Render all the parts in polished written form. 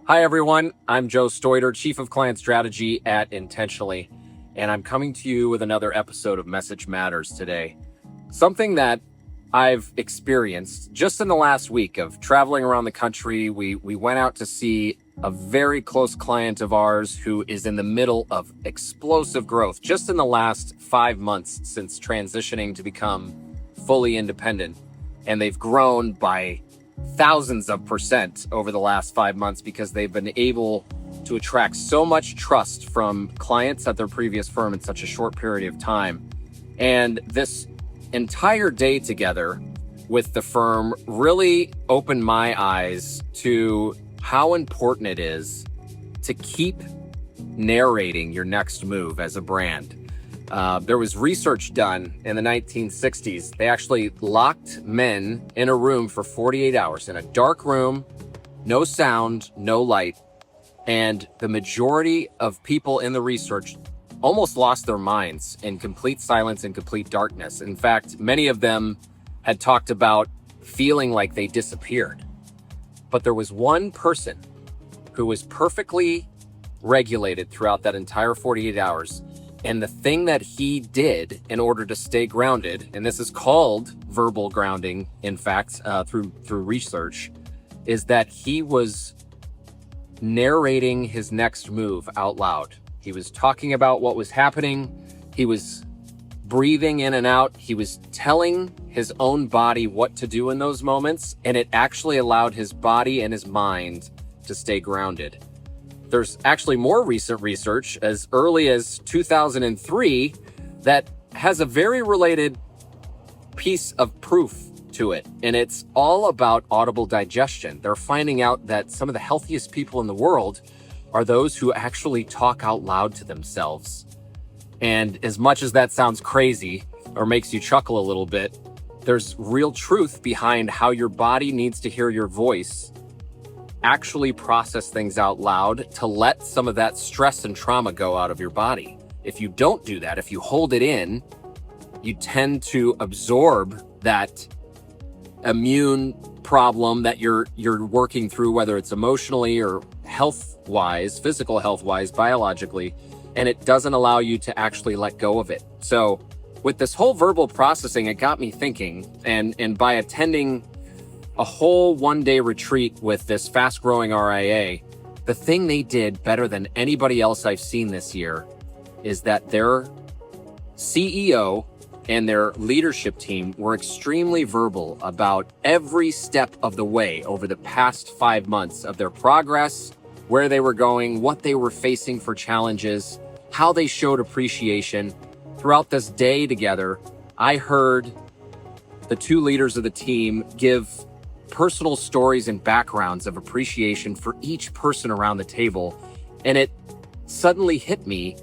Hi, everyone. I'm Joe Steuter, Chief of Client Strategy at Intentionally, and I'm coming to you with another episode of Message Matters today. Something that I've experienced just in the last week of traveling around the country. We went out to see a very close client of ours who is in the middle of explosive growth just in the last 5 months since transitioning to become fully independent. And they've grown by thousands of percent over the last 5 months because they've been able to attract so much trust from clients at their previous firm in such a short period of time. And this entire day together with the firm really opened my eyes to how important it is to keep narrating your next move as a brand. There was research done in the 1960s. They actually locked men in a room for 48 hours, in a dark room, no sound, no light. And the majority of people in the research almost lost their minds in complete silence and complete darkness. In fact, many of them had talked about feeling like they disappeared. But there was one person who was perfectly regulated throughout that entire 48 hours. And the thing that he did in order to stay grounded, and this is called verbal grounding, in fact, through research, is that he was narrating his next move out loud. He was talking about what was happening. He was breathing in and out. He was telling his own body what to do in those moments, and it actually allowed his body and his mind to stay grounded. There's actually more recent research as early as 2003 that has a very related piece of proof to it. And it's all about audible digestion. They're finding out that some of the healthiest people in the world are those who actually talk out loud to themselves. And as much as that sounds crazy or makes you chuckle a little bit, there's real truth behind how your body needs to hear your voice actually process things out loud to let some of that stress and trauma go out of your body. If you don't do that, if you hold it in, you tend to absorb that immune problem that you're working through, whether it's emotionally or health-wise, physical health-wise, biologically, and it doesn't allow you to actually let go of it. So with this whole verbal processing, it got me thinking, and by attending a whole one-day retreat with this fast-growing RIA, the thing they did better than anybody else I've seen this year is that their CEO and their leadership team were extremely verbal about every step of the way over the past 5 months of their progress, where they were going, what they were facing for challenges, how they showed appreciation. Throughout this day together, I heard the two leaders of the team give personal stories and backgrounds of appreciation for each person around the table. And it suddenly hit me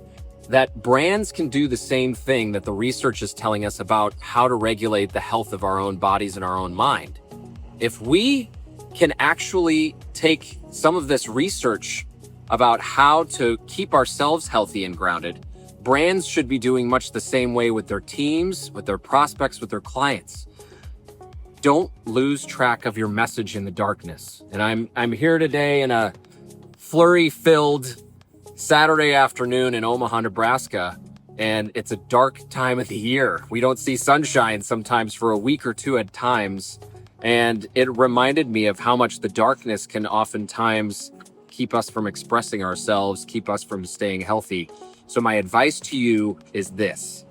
that brands can do the same thing that the research is telling us about how to regulate the health of our own bodies and our own mind. If we can actually take some of this research about how to keep ourselves healthy and grounded, brands should be doing much the same way with their teams, with their prospects, with their clients. Don't lose track of your message in the darkness. And I'm here today in a flurry-filled Saturday afternoon in Omaha, Nebraska, and it's a dark time of the year. We don't see sunshine sometimes for a week or two at times, and it reminded me of how much the darkness can oftentimes keep us from expressing ourselves, keep us from staying healthy. So my advice to you is this: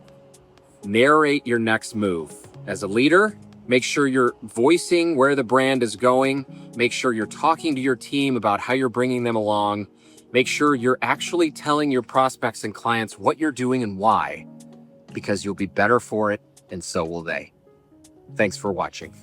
narrate your next move. As a leader, make sure you're voicing where the brand is going. Make sure you're talking to your team about how you're bringing them along. Make sure you're actually telling your prospects and clients what you're doing and why, because you'll be better for it, and so will they. Thanks for watching.